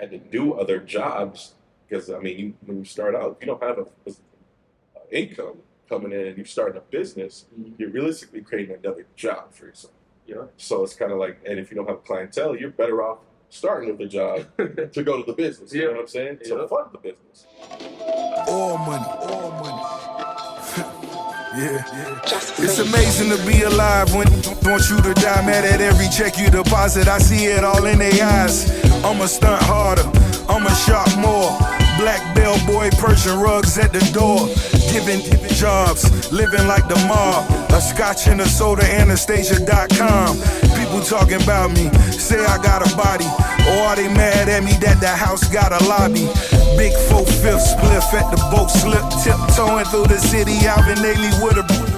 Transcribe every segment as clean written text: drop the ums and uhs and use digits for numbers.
had to do other jobs because, I mean, when you start out, if you don't have a income coming in and you're starting a business, you're realistically creating another job for yourself. Yeah. So it's kind of like, and if you don't have a clientele, you're better off starting with a job to go to the business. You know what I'm saying? To fund the business. All money. Yeah. It's amazing to be alive when want you to die. Mad at every check you deposit. I see it all in their eyes. I'ma stunt harder. I'ma shop more. Black bellboy, Persian rugs at the door. Giving jobs, living like the mob. A scotch and a soda, Anastasia.com. People talking about me, say I got a body. Or are they mad at me that the house got a lobby? Big 4/5 spliff at the boat slip. Tiptoeing through the city, Alvin Ailey with a...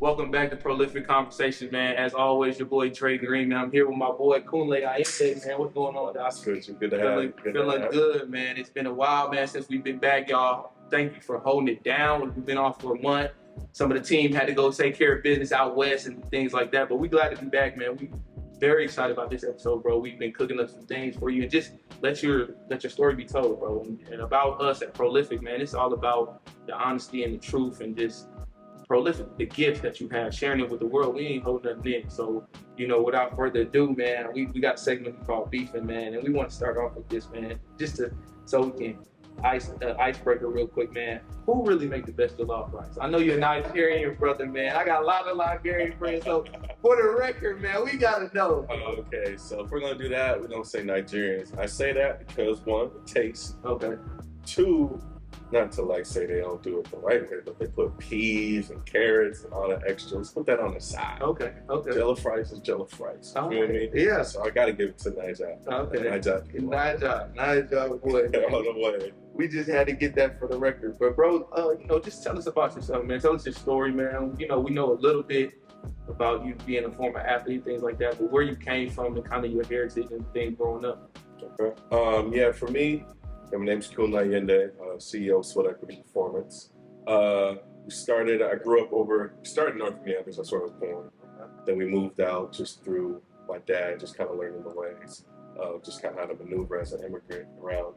Welcome back to Prolific Conversation, man. As always, your boy Trey Green, man. I'm here with my boy Kunle Ayinde, man. What's going on, Doc? Good to have you. Feeling good, man. It's been a while, man, since we've been back, y'all. Thank you for holding it down. We've been off for a month. Some of the team had to go take care of business out west and things like that, but we glad to be back, man. We very excited about this episode, bro. We've been cooking up some things for you, and just let your story be told, bro. And about us at Prolific, man, it's all about the honesty and the truth and just Prolific, the gift that you have, sharing it with the world. We ain't holding nothing in. So, without further ado, man, we got a segment called Beefing, man, and we want to start off with this, man, so we can icebreaker real quick, man. Who really make the best jollof rice? I know you're a Nigerian brother, man. I got a lot of Nigerian friends, so for the record, man, we gotta know. Okay, so if we're gonna do that, we don't say Nigerians. I say that because one, the taste. Okay. Two, not to say they don't do it the right way, but they put peas and carrots and all that extra. Let's put that on the side. Okay. Jollof rice is jollof rice. Okay. You know what I mean? Yeah. So I gotta give it to Niger. Okay. Niger boy. All the way. We just had to get that for the record. But bro, just tell us about yourself, man. Tell us your story, man. We know a little bit about you being a former athlete, things like that, but where you came from and kind of your heritage and things growing up. Okay. For me, my name's Kunle Ayinde, CEO of SweatEquity Performance. We started in North Minneapolis, that's where I was born. Then we moved out just through my dad, just kind of learning the ways of just kind of how to maneuver as an immigrant around,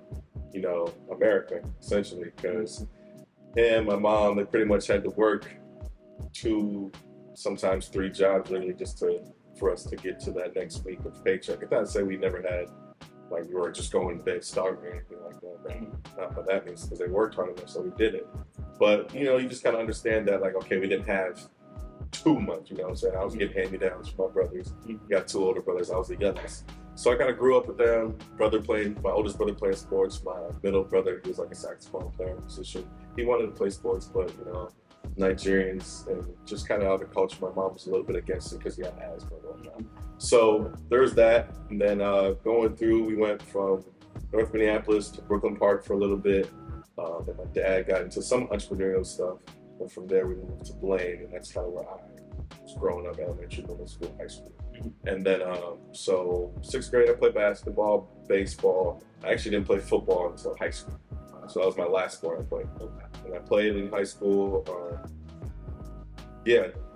America, essentially, because him, my mom, they pretty much had to work 2, sometimes 3 jobs really just for us to get to that next week of paycheck. I can't say we never had, we were just going to bed starving or anything like that. Not by that means, because they worked hard enough, so we did it. But, you just kind of understand that, we didn't have too much, you know what I'm saying? I was getting hand-me-downs from my brothers. Got 2 older brothers, I was the youngest. So I kind of grew up with them. My oldest brother playing sports. My middle brother, he was like a saxophone player, musician. He wanted to play sports, but, Nigerians and just kind of how the culture, my mom was a little bit against it because he had asthma and whatnot. So there's that. And then going through, we went from North Minneapolis to Brooklyn Park for a little bit. Then my dad got into some entrepreneurial stuff. And from there, we moved to Blaine, and that's kind of where I was growing up, elementary, middle school, high school. And then, so 6th grade, I played basketball, baseball. I actually didn't play football until high school. So that was my last sport I played. And I played in high school.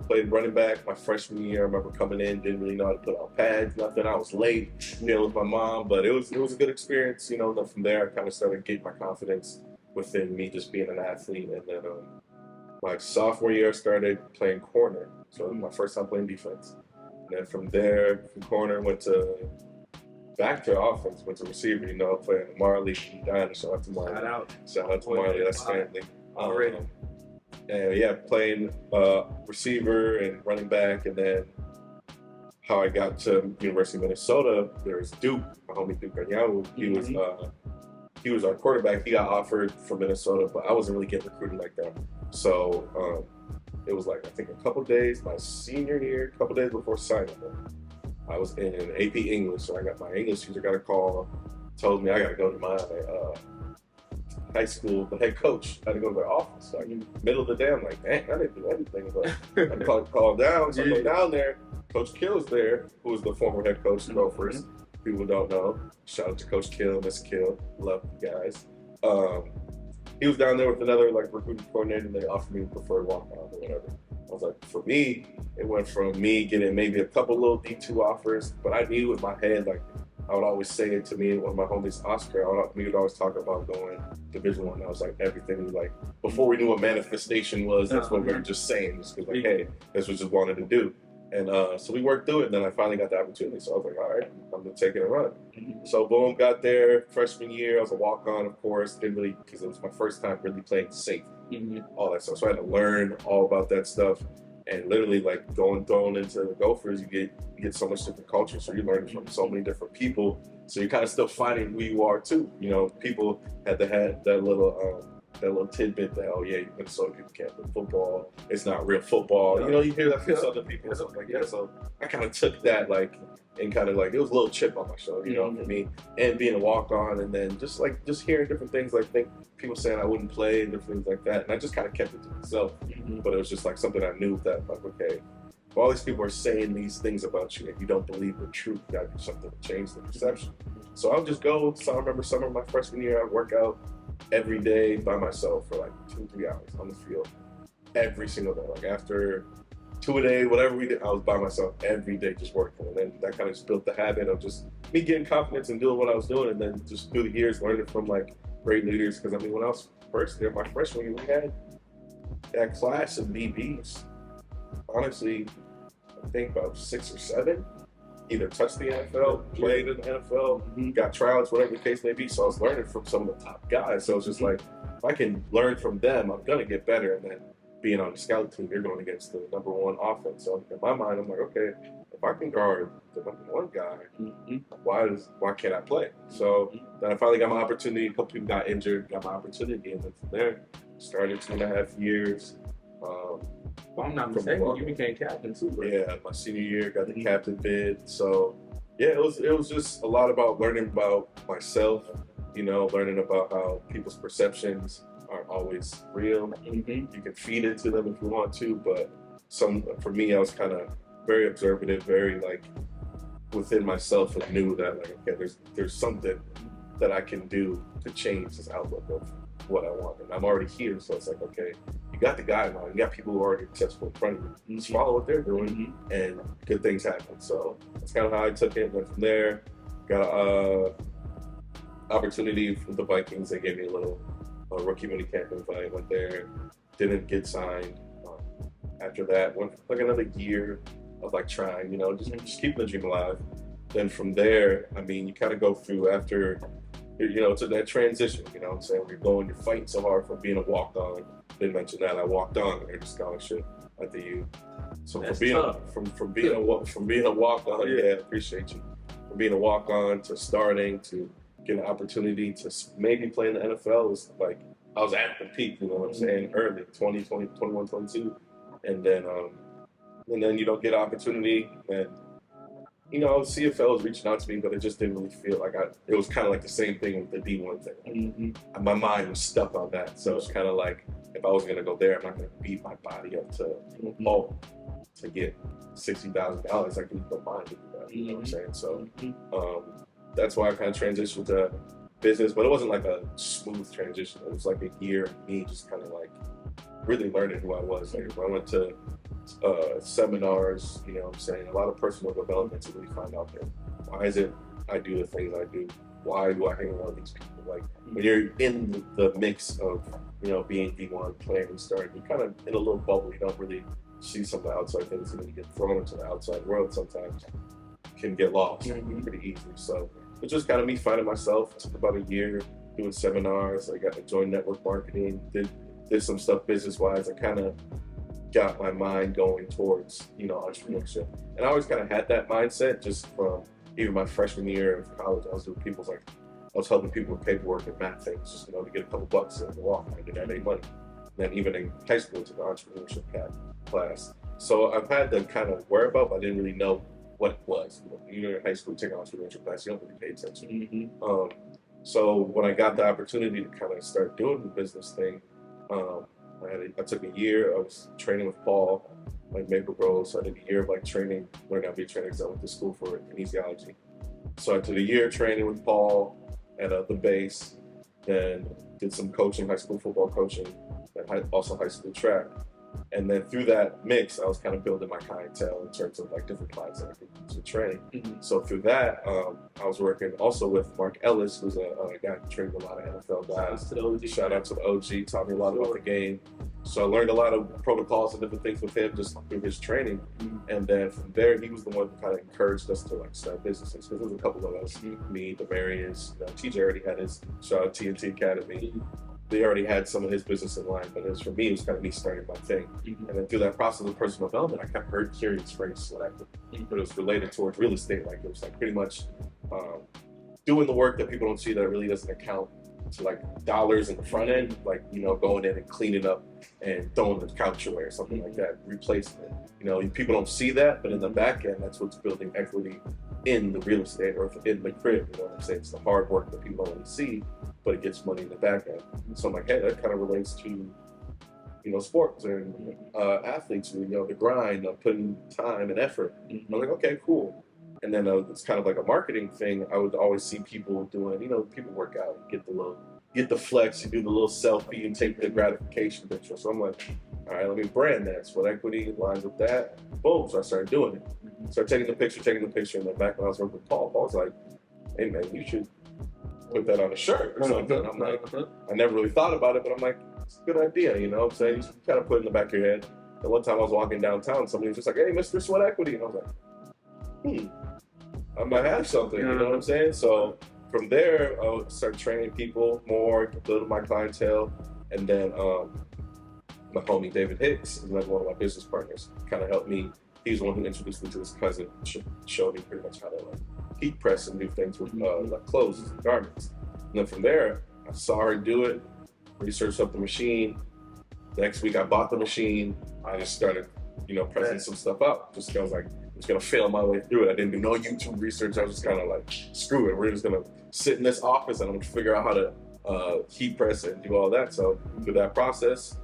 Played running back my freshman year. I remember coming in, didn't really know how to put on pads, nothing. I was late, with my mom, but it was a good experience. Then from there, I kind of started getting my confidence within me just being an athlete. And then my sophomore year, I started playing corner. So it was my first time playing defense. And then from there, from corner, back to offense, went to receiver, playing Marley, Diana, shout out to Marley. Shout out to Marley, that's family. Already. And playing receiver and running back, and then how I got to University of Minnesota, there was Duke, my homie Duke Ganyawu. He was our quarterback. He got offered from Minnesota, but I wasn't really getting recruited like that. So it was I think a couple days, my senior year, a couple days before signing up. I was in AP English, so I got my English teacher got a call, told me I got to go to my high school, the head coach had to go to their office. Middle of the day, I'm like, dang, I didn't do anything, but I called down. So I go down there. Coach Kill's there, who was the former head coach of Gophers. People don't know. Shout out to Coach Kill, Miss Kill, love you guys. He was down there with another recruiting coordinator, and they offered me the preferred walk-on or whatever. I was like, for me, it went from me getting maybe a couple little D2 offers, but I knew in my head, like, I would always say it to me, one of my homies, Oscar, we would always talk about going Division One. I was like, everything, like, before we knew what manifestation was, that's what we were just saying. Just because, like, hey, that's what we just wanted to do. And so we worked through it, and then I finally got the opportunity. So I was like, all right, I'm going to take it and run. So boom, got there. Freshman year, I was a walk-on, of course. Didn't really, because it was my first time really playing safety, all that stuff. So I had to learn all about that stuff. And literally, like, thrown into the Gophers, you get so much different culture. So you're learning from so many different people. So you're kind of still finding who you are too. You know, people had that little tidbit that, oh yeah, Minnesota people can't play football. It's not real football. You know, you hear that from other people and stuff like that. So I kind of took that, like, and kind of like, it was a little chip on my shoulder, you know, for me. And being a walk-on, and then just hearing different things, like people saying I wouldn't play and different things like that. And I just kind of kept it to myself. But it was just like something I knew that, like, okay, if all these people are saying these things about you and you don't believe the truth, you gotta do something to change the perception. So I would just go. So I remember summer of my freshman year, I'd work out every day by myself for like 2-3 hours on the field every single day. Like after 2 a day, whatever we did, I was by myself every day just working. And then that kind of just built the habit of just me getting confidence and doing what I was doing. And then just through the years, learning from like great leaders. Because I mean, when I was first there, my freshman year, we had that class of DBs. Honestly, I think about 6 or 7 either touched the NFL, played in the NFL, got trials, whatever the case may be. So I was learning from some of the top guys. So it's just like, if I can learn from them, I'm going to get better. And then being on the scout team, you're going against the number 1 offense. So in my mind, I'm like, okay, if I can guard the number 1 guy, why can't I play? So then I finally got my opportunity. A couple people got injured, got my opportunity. And then from there, started 2.5 years. If I'm not mistaken, you became captain too, right? Yeah, my senior year, got the captain bid. So yeah, it was just a lot about learning about myself, you know, learning about how people's perceptions aren't always real. You can feed into them if you want to, but for me, I was kind of very observative, very like within myself, and knew that like, okay, there's something that I can do to change this outlook of what I want. And I'm already here, so it's like, okay, you got the guideline, you got people who are already successful in front of you. Just follow what they're doing, and good things happen. So that's kind of how I took it. Went from there, got a opportunity from the Vikings. They gave me a little rookie mini camp invite. Went there, didn't get signed. After that, went like another year of like trying, you know, just keeping the dream alive. Then from there, I mean, you kind of go through after, you know, to that transition, you know what I'm saying? You're fighting so hard from being a walk-on. Didn't mention that I walked on and earned a scholarship at the U. So from being a walk-on, yeah, appreciate you. From being a walk-on to starting to get an opportunity to maybe play in the NFL was like, I was at the peak, you know what I'm saying? Early, 21, 22. And then you don't get an opportunity, and you know, CFL was reaching out to me, but it just didn't really feel like it was kind of like the same thing with the D1 thing. My mind was stuck on that. So it's kind of like, if I was going to go there, I'm not going to beat my body up to get $60,000. I can put mind to do that. You know what I'm saying? So that's why I kind of transitioned to business, but it wasn't like a smooth transition. It was like a year of me just kind of like really learning who I was. Like I went to seminars, you know what I'm saying, a lot of personal development to really find out there. Why is it I do the things I do? Why do I hang around these people? Like when you're in the mix of, you know, being D1, playing and starting, you're kind of in a little bubble. You don't really see some of the outside things, and when you get thrown into the outside world, sometimes can get lost pretty easily. So it's just kind of me finding myself. It took about a year doing seminars. I got to join network marketing, did some stuff business-wise. I kind of got my mind going towards, you know, entrepreneurship. And I always kind of had that mindset just from even my freshman year of college. I was helping people with paperwork and math things, just, you know, to get a couple bucks and walk. I didn't have any money. And then even in high school, to the entrepreneurship class. So I've had the kind of whereabout, but I didn't really know what it was. You know, in high school, you take an entrepreneurship class, you don't really pay attention. So when I got the opportunity to kind of start doing the business thing, I took a year. I was training with Paul, like Maple Grove. So I did a year of like training, learning how to be a trainer because I went to school for kinesiology. So I did a year training with Paul at the base, then did some coaching, high school football coaching, and also high school track. And then through that mix, I was kind of building my clientele in terms of like different clients that I could use with training. So through that, I was working also with Mark Ellis, who's a guy who trained a lot of NFL guys. Shout out to the OG, taught me a lot about the game. So I learned a lot of protocols and different things with him just through his training. And then from there, he was the one who kind of encouraged us to like start businesses. Because there was a couple of us, me, the Marions, TJ already had his, shout out TNT Academy. They already had some of his business in line, but it was for me, it was kind of me starting my thing. And then through that process of personal development, I kept hearing this phrase, SweatEquity, but it was related towards real estate. Like it was like pretty much doing the work that people don't see that really doesn't account to like dollars in the front end, like, you know, going in and cleaning up and throwing the couch away or something like that, replacement. You know, people don't see that, but in the back end, that's what's building equity in the real estate or in the crib. You know what I'm saying? It's the hard work that people don't really see, but it gets money in the back end. So I'm like, hey, that kind of relates to, you know, sports and athletes, you know, the grind of putting time and effort. I'm like, okay, cool. And then it's kind of like a marketing thing. I would always see people doing, you know, people work out, get the flex, you do the little selfie and take the gratification picture. So I'm like, all right, let me brand that. SweatEquity lines with that. Boom. So I started doing it. Started taking the picture. And then back when I was working with Paul was like, hey man, you should put that on a shirt or something. I'm like, I never really thought about it, but I'm like, it's a good idea, you know what I'm saying? You kind of put it in the back of your head. And one time I was walking downtown, somebody was just like, hey, Mr. SweatEquity. And I was like, I might have something, you know what I'm saying? So from there, I would start training people more, building my clientele. And then my homie David Hicks is like one of my business partners, kind of helped me. He's the one who introduced me to his cousin, showed me pretty much how to like heat press and do things with like clothes and garments. And then from there, I saw her do it, researched up the machine. Next week I bought the machine. I just started, you know, pressing some stuff out. Just I was like, I'm just gonna fail my way through it. I didn't do no YouTube research. I was just kind of like, screw it. We're just gonna sit in this office and I'm gonna figure out how to heat press and do all that. So through that process,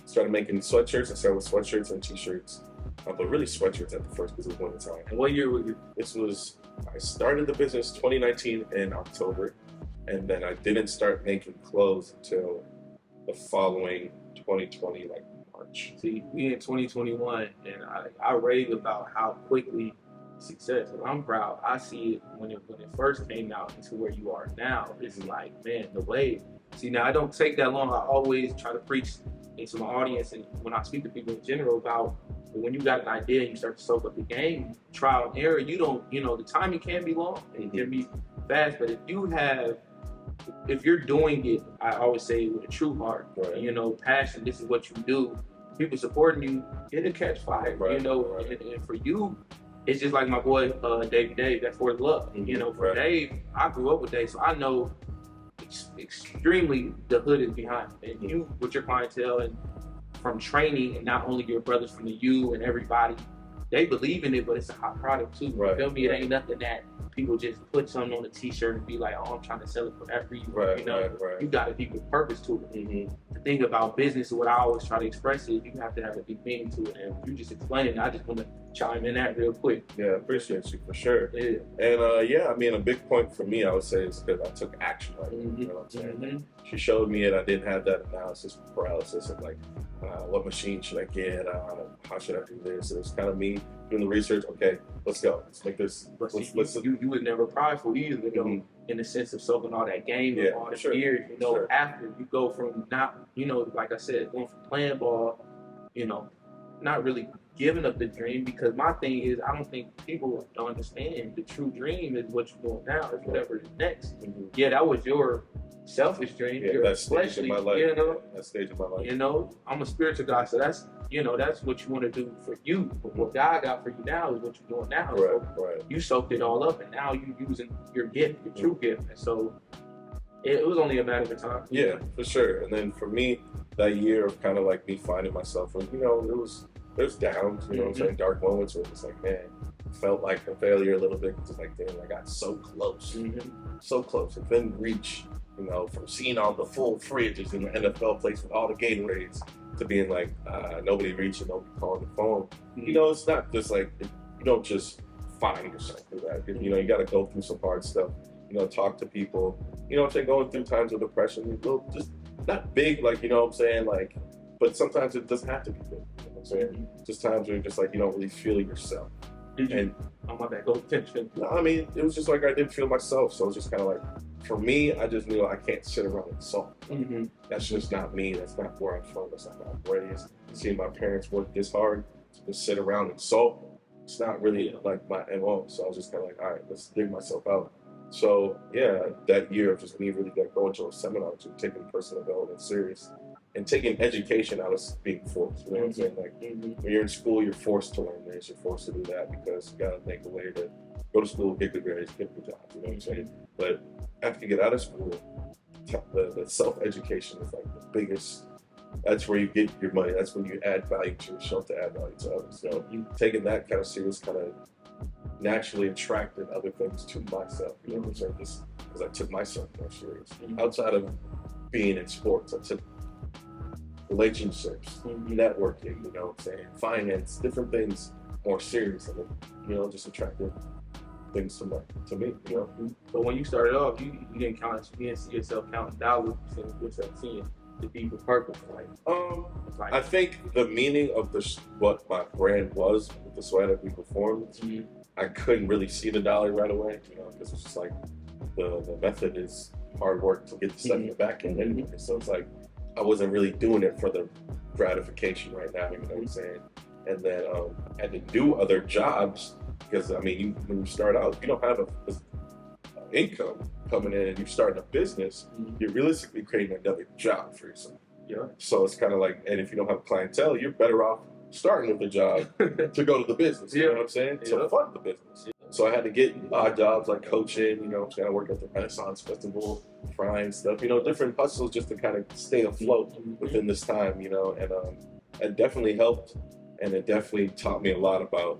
started making sweatshirts. I started with sweatshirts and t-shirts. But really sweatshirts at the first because it was winter time. And what year was it? I started the business 2019 in October, and then I didn't start making clothes until the following 2020, like March. See, we in 2021, and I rave about how quickly success. And I'm proud. I see it when it first came out into where you are now. It's like, man, the wave. See, now I don't take that long. I always try to preach into my audience, and when I speak to people in general about when you got an idea and you start to soak up the game, trial and error, you don't, you know, the timing can be long and it can be fast, but if you're doing it, I always say with a true heart, you know, passion, this is what you do, people supporting you, it'll catch fire, you know, and for you, it's just like my boy Dave, that's for his love, you know, for Dave, I grew up with Dave, so I know extremely the hood is behind him, and you with your clientele and from training, and not only your brothers from the U and everybody, they believe in it, but it's a hot product too. You feel me? It ain't nothing that people just put something on a t-shirt and be like, oh, I'm trying to sell it for that reason. You know, you got to be with purpose to it. The thing about business, what I always try to express is you have to have a big meaning to it. And you just explain it. I just want to chime in that real quick. Yeah, I appreciate you for sure. Yeah. And yeah, I mean, a big point for me, I would say, is because I took action. Like, you know what I'm saying? She showed me it. I didn't have that analysis paralysis of like, what machine should I get? How should I do this? It was kind of me doing the research. Okay, let's go. Let's make this. You was never prideful either, you know, in the sense of soaking all that game and all the years. You know, after you go from not, you know, like I said, going from playing ball, you know, not really giving up the dream, because my thing is, I don't think people don't understand the true dream is what you're doing now, is whatever is next. Yeah, that was your selfish dream, your fleshly, you know, that stage of my life. You know, I'm a spiritual guy, so that's, you know, that's what you want to do for you. But what God got for you now is what you're doing now. So you soaked it all up, and now you're using your gift, your true gift. And so it was only a matter of time. Yeah, for sure. And then for me, that year of kind of like me finding myself, and you know, there's downs, you know what I'm saying, dark moments where it's like, man, felt like a failure a little bit. It's like, damn, I got so close, so close. It didn't reach, you know, from seeing all the full fridges in the NFL place with all the Gatorades to being like, nobody reaching, nobody calling the phone. You know, it's not just like, you don't just find yourself through that. You know, you got to go through some hard stuff, you know, talk to people, you know what I'm saying, going through times of depression, just not big, like, you know what I'm saying, like, but sometimes it doesn't have to be good. You know what I'm saying? Just times where you're just like, you don't really feel yourself. Did you? And oh my bad. Go attention. no, I mean, it was just like I didn't feel myself. So it was just kind of like, for me, I just knew I can't sit around and sulk. Mm-hmm. That's just not me. That's not where I'm from. That's not how I'm raised. Seeing my parents work this hard to just sit around and sulk, it's not really like my MO. So I was just kind of like, all right, let's dig myself out. So yeah, that year of just me really like going to a seminar, to taking personal development serious and taking education out of being forced. You know what I'm saying? Like when you're in school, you're forced to learn this, you're forced to do that because you gotta make a way to go to school, get good grades, get a good job. You know what I'm saying? But after you get out of school, the self-education is like the biggest. That's where you get your money. That's when you add value to yourself to add value to others. So taking that kind of serious kind of naturally attracted other things to myself. You know what I'm saying? Just because I took myself more serious. Outside of being in sports, I took relationships, networking, you know what I'm saying, finance, different things more serious, and you know, just attracted things to me, you know. But when you started off, you didn't see yourself counting dollars. You see yourself seeing the deeper purpose. I think the meaning of what my brand was with the SweatEquity performance, I couldn't really see the dollar right away, you know, because it's just like the method is hard work to get the stuff in the back end anyway. So it's like I wasn't really doing it for the gratification right now, you know what I'm saying? And then I had to do other jobs because, I mean, when you start out, you don't have a income coming in and you're starting a business, you're realistically creating another job for yourself. Yeah. So it's kind of like, and if you don't have clientele, you're better off starting with a job to go to the business, you know what I'm saying? To fund the business. So I had to get odd jobs like coaching, you know, I work at the Renaissance Festival, frying stuff, you know, different hustles just to kind of stay afloat within this time, you know, and it definitely helped, and it definitely taught me a lot about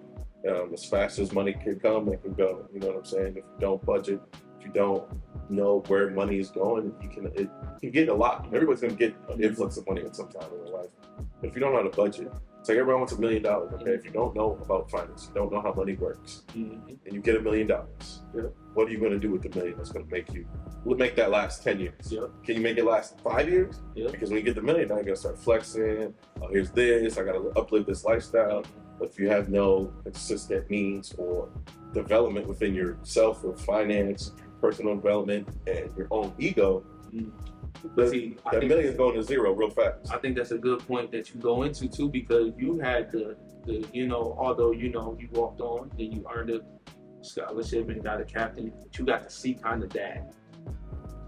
as fast as money can come, it can go, you know what I'm saying? If you don't budget, if you don't know where money is going, it can get a lot. Everybody's gonna get an influx of money at some time in their life. But if you don't know how to budget, it's like everyone wants $1 million, okay? If you don't know about finance, you don't know how money works, and you get $1 million, what are you gonna do with the $1 million that's gonna make that last 10 years? Can you make it last 5 years? Because when you get the $1 million, now you're gonna start flexing, oh, here's this, I gotta uplift this lifestyle. But if you have no consistent means or development within yourself with finance, personal development, and your own ego, that $1 million is going to zero real fast. I think that's a good point that you go into too, because you had the you know, although you know you walked on and you earned a scholarship and got a captain, but you got to see kind of that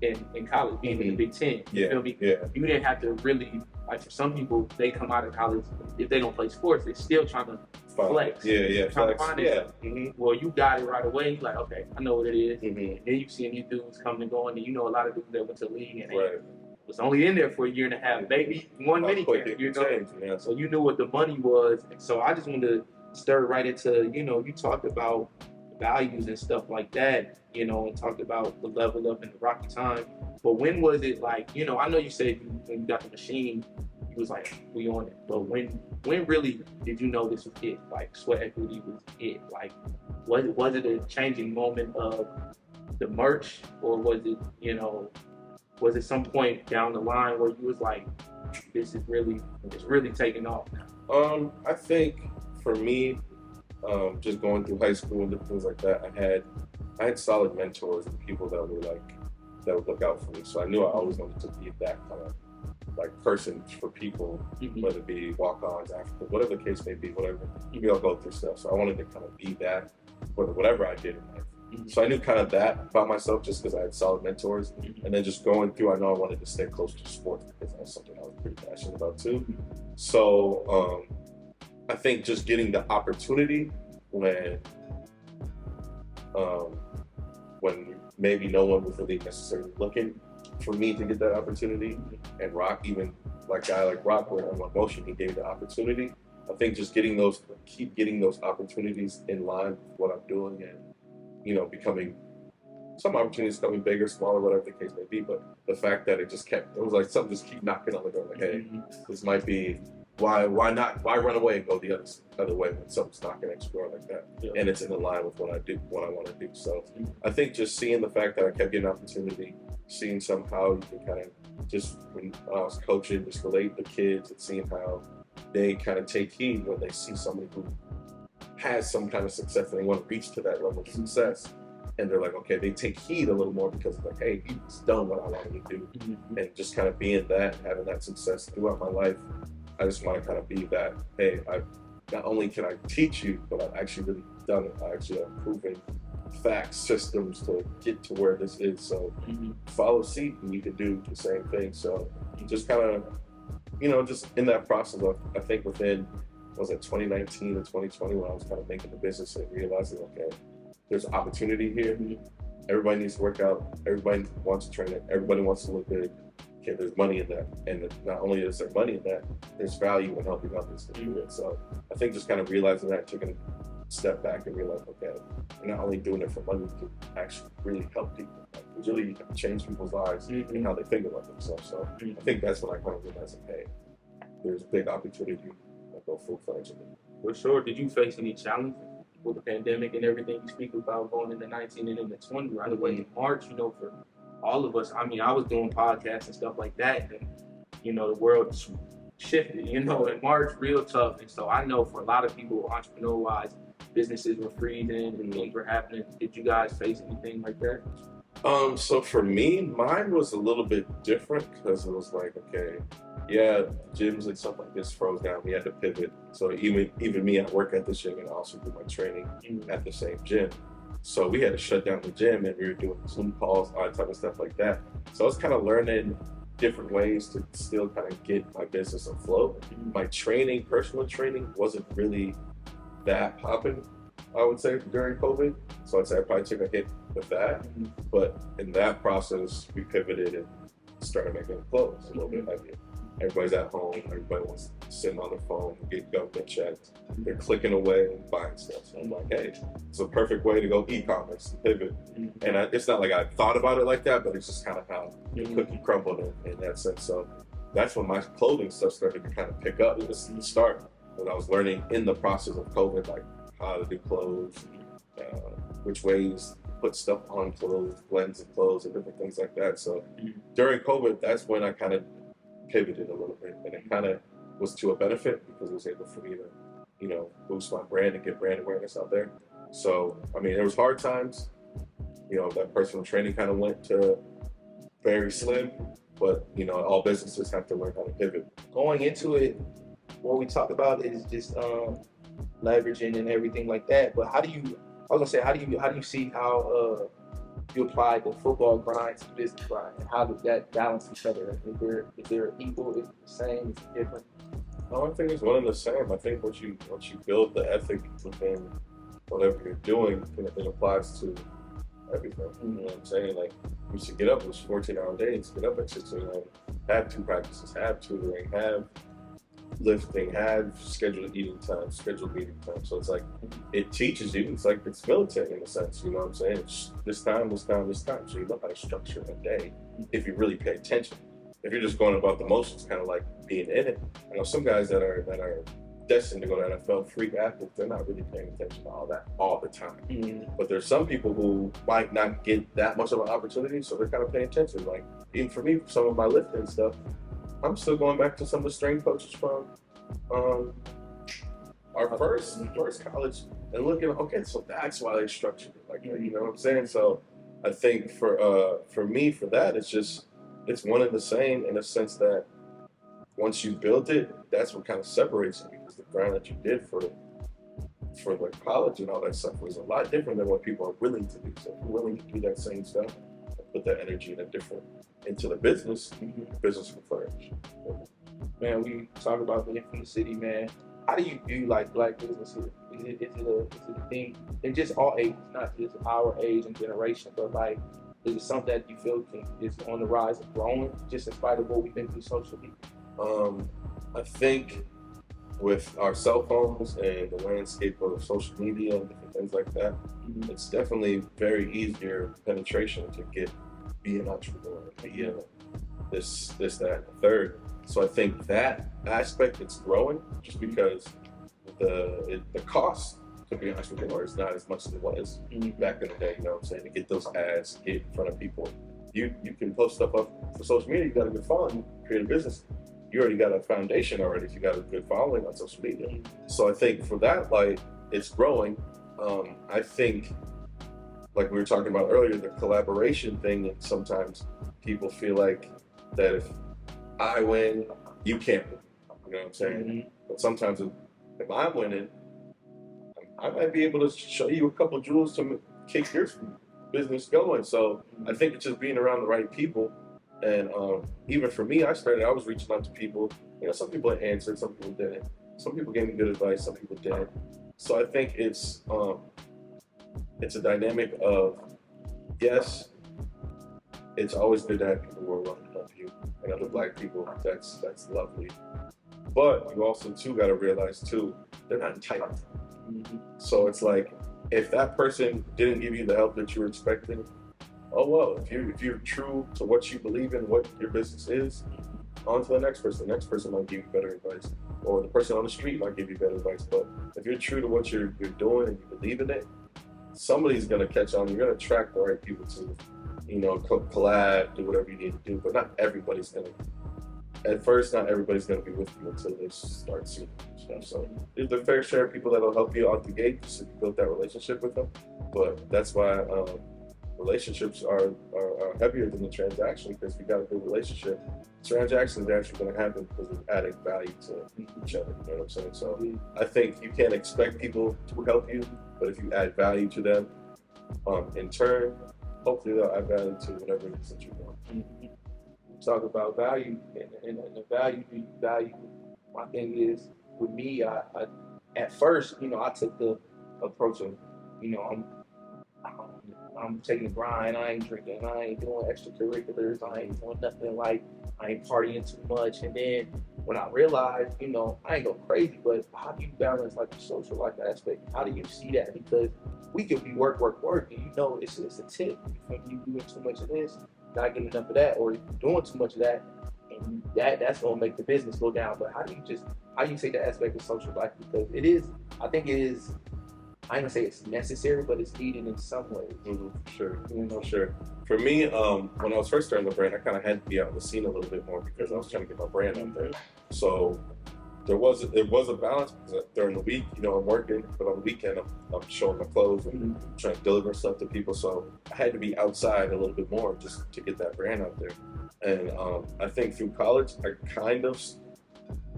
in college, being in the Big Ten. You feel me? You didn't have to really, like for some people, they come out of college, if they don't play sports, they're still trying to flex. Trying to find it. Well, you got it right away. Like, okay, I know what it is. And then you see these dudes coming and going, and you know a lot of dudes that went to the league and was only in there for a year and a half, maybe one mini camp, you know. So you knew what the money was. And so I just wanted to stir right into, you know, you talked about values and stuff like that, you know, and talked about the level up in the rocky time. But when was it like, you know, I know you said when you got the machine, you was like, we on it. But when really did you know this was it? Like SweatEquity was it? Like, was it a changing moment of the merch, or was it, you know, was it some point down the line where you was like, it's really taking off now? I think for me, just going through high school and different things like that, I had solid mentors and people that would look out for me. So I knew I always wanted to be that kind of like person for people, whether it be walk-ons, Africa, whatever the case may be, whatever. We all go through stuff. So I wanted to kind of be that for whatever I did in life. So I knew kind of that about myself just because I had solid mentors. And then just going through, I know I wanted to stay close to sports because that's something I was pretty passionate about too. So I think just getting the opportunity when maybe no one was really necessarily looking for me to get that opportunity, and Rock, even like guy like Rock, where I'm on motion, he gave the opportunity. I think just keep getting those opportunities in line with what I'm doing, and you know, becoming some opportunities coming bigger, smaller, whatever the case may be. But the fact that it was like something just keep knocking on the door, like, hey, this might be. Why run away and go the other way when something's knocking next door like that? And it's in line with what I want to do. So I think just seeing the fact that I kept getting an opportunity, seeing somehow you can kind of just when I was coaching, just relate to kids and seeing how they kind of take heed when they see somebody who has some kind of success and they want to reach to that level of success. And they're like, okay, they take heed a little more because it's like, hey, he's done what I wanted to do. And just kind of being that, having that success throughout my life, I just want to kind of be that, hey, not only can I teach you, but I've actually really done it. I actually have proven facts, systems to get to where this is. So follow suit and you can do the same thing. So just kind of, just in that process of, I think within, was it 2019 and 2020 when I was kind of making the business and realizing, okay, there's opportunity here. Everybody needs to work out. Everybody wants to train it. Everybody wants to look good. Okay, there's money in that. And not only is there money in that, there's value in helping others to do it. So I think just kind of realizing that, taking a step back and realize, okay, we're not only doing it for money, we can actually really help people. Like, really change people's lives and how they think about themselves. So I think that's when I kind of realized, hey, there's a big opportunity to go full-fledged. For sure. Did you face any challenges with the pandemic and everything you speak about going into 19 and into 20 right away in March, for all of us? I mean, I was doing podcasts and stuff like that, and, the world shifted, in March, real tough. And so I know for a lot of people, entrepreneur-wise, businesses were freezing and things were happening. Did you guys face anything like that? So for me, mine was a little bit different because it was like, okay, yeah, gyms and stuff like this froze down. We had to pivot. So even me at work at the gym and also do my training at the same gym. So we had to shut down the gym and we were doing Zoom calls, all that type of stuff like that. So I was kind of learning different ways to still kind of get my business afloat. My personal training, wasn't really that popping, I would say, during COVID. So I'd say I probably took a hit with that. But in that process, we pivoted and started making clothes a little bit heavier. Everybody's at home. Everybody wants to sit on their phone, get government checks. They're clicking away and buying stuff. So I'm like, hey, it's a perfect way to go e-commerce, pivot. And it's not like I thought about it like that, but it's just kind of how the cookie crumbled in that sense. So that's when my clothing stuff started to kind of pick up. It was the start when I was learning in the process of COVID, like how to do clothes, which ways to put stuff on clothes, blends of clothes, and different things like that. So during COVID, that's when I kind of pivoted a little bit, and it kind of was to a benefit because it was able for me to, boost my brand and get brand awareness out there. So, I mean, there was hard times, that personal training kind of went to very slim, but, all businesses have to learn how to pivot. Going into it, what we talk about is just leveraging and everything like that. But how do you see how you apply the football grind to the business grind, and how does that balance each other? Is there equal? Is it the same? Is it different? No, I think it's one and the same. I think once you build the ethic within whatever you're doing, it applies to everything. You know what I'm saying? Like, we should get up, it was 14-hour days, get up at 6 a.m., have 2 practices, have tutoring, have lifting, have scheduled eating time, scheduled meeting time. So it's like, it teaches you, it's like it's military in a sense, you know what I'm saying? It's this time. So you know how to structure a day if you really pay attention. If you're just going about the motions, kind of like being in it. I know some guys that are destined to go to NFL, freak athletes, they're not really paying attention to all that all the time. But there's some people who might not get that much of an opportunity, so they're kind of paying attention. Like, even for me, some of my lifting stuff, I'm still going back to some of the strength coaches from our first college and looking, okay, so that's why they structured it like that, you know what I'm saying? So I think for me, for that, it's one and the same in a sense that once you build it, that's what kind of separates it, because the grind that you did for the college and all that stuff was a lot different than what people are willing to do. So if you're willing to do that same stuff, put that energy into the business, the business will flourish. Man, we talk about being from the city, man. How do you view like black business here? Is it a thing in just all ages, not just our age and generation, but like, is it something that you feel is on the rise and growing, just in spite of what we've been through socially? I think with our cell phones and the landscape of social media and different things like that, it's definitely very easier penetration to be an entrepreneur, be this, that, and the third. So I think that aspect, it's growing just because the cost to be an entrepreneur is not as much as it was back in the day, you know what I'm saying? To get those ads, get in front of people, you can post stuff up for social media. You got a good following. You create a business. You already got a foundation already. If you got a good following on social media. So I think for that, like, it's growing. I think, like we were talking about earlier, the collaboration thing, and sometimes people feel like that if I win, you can't win. You know what I'm saying? Mm-hmm. But sometimes if I'm winning, I might be able to show you a couple jewels to kick your business going. So I think it's just being around the right people. And even for me, I was reaching out to people. You know, some people answered, some people didn't. Some people gave me good advice, some people didn't. So I think it's a dynamic of, yes, it's always good to have people who are willing to help you and other Black people. That's lovely. But you also too got to realize too, they're not entitled. Mm-hmm. So it's like, if that person didn't give you the help that you were expecting, oh well. If you're true to what you believe in, what your business is, on to the next person. The next person might give you better advice, or the person on the street might give you better advice. But if you're true to what you're doing and you believe in it, somebody's gonna catch on. You're gonna attract the right people to, you know, collab, do whatever you need to do. But not everybody's gonna. At first, not everybody's gonna be with you until they start seeing stuff. So there's a fair share of people that'll help you out the gate, just if you build that relationship with them. But that's why relationships are heavier than the transaction, because if you got a good relationship, transactions are actually going to happen because of adding value to each other. You know what I'm saying? So I think you can't expect people to help you, but if you add value to them, in turn, hopefully they'll add value to whatever it is that you want. Mm-hmm. Talk about value and the value you value. My thing is, with me, I at first, you know, I took the approach of, you know, I'm taking the grind, I ain't drinking, I ain't doing extracurriculars, I ain't doing nothing, like, I ain't partying too much. And then when I realized, you know, I ain't go crazy, but how do you balance like the social life aspect? How do you see that? Because we could be work, and you know it's a tip. If you doing too much of this, not getting enough of that, or if you're doing too much of that, and that's gonna make the business go down. But how do you take that aspect of social life? Because I think it is, I ain't gonna say it's necessary, but it's needed in some ways. Mm-hmm, sure, sure. For me, when I was first starting the brand, I kind of had to be out in the scene a little bit more because I was trying to get my brand out there. So there was a balance, because during the week, you know, I'm working, but on the weekend, I'm showing my clothes and trying to deliver stuff to people. So I had to be outside a little bit more just to get that brand out there. And I think through college, I kind of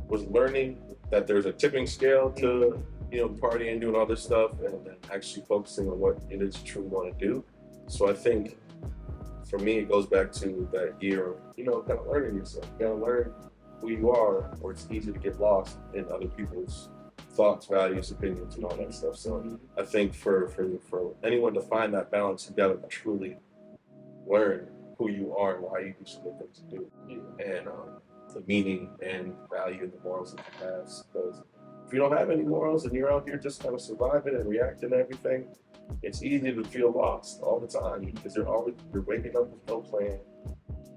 was learning that there's a tipping scale to, you know, partying, doing all this stuff, and then actually focusing on what it is you truly want to do. So I think for me, it goes back to that year of, you know, kind of learning yourself. You gotta learn who you are, or it's easy to get lost in other people's thoughts, values, opinions, and all that stuff. So I think for anyone to find that balance, you gotta truly learn who you are and why you do some of the things you do, and the meaning and value and the morals that you have. Because if you don't have any morals and you're out here just kind of surviving and reacting to everything, it's easy to feel lost all the time, because you're waking up with no plan.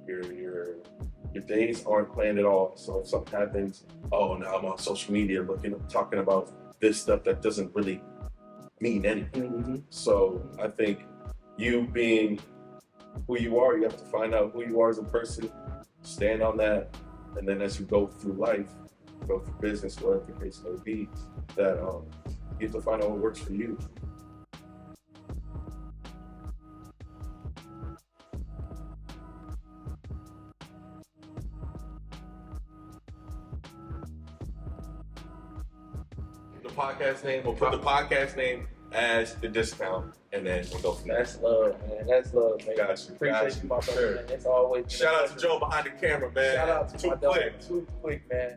Your days aren't planned at all. So if something happens, oh, now I'm on social media talking about this stuff that doesn't really mean anything. Mm-hmm. So I think you being who you are, you have to find out who you are as a person, stand on that, and then as you go through life, go through business, whatever the case may be, that you have to find out what works for you. The podcast name, we'll put the podcast name as the discount, and then we'll go from there. That's love, man. That's love, man. Got you. Appreciate you, my brother, man. It's always. Shout out to Joe behind the camera, man. Shout out to Too my quick. Too quick, man.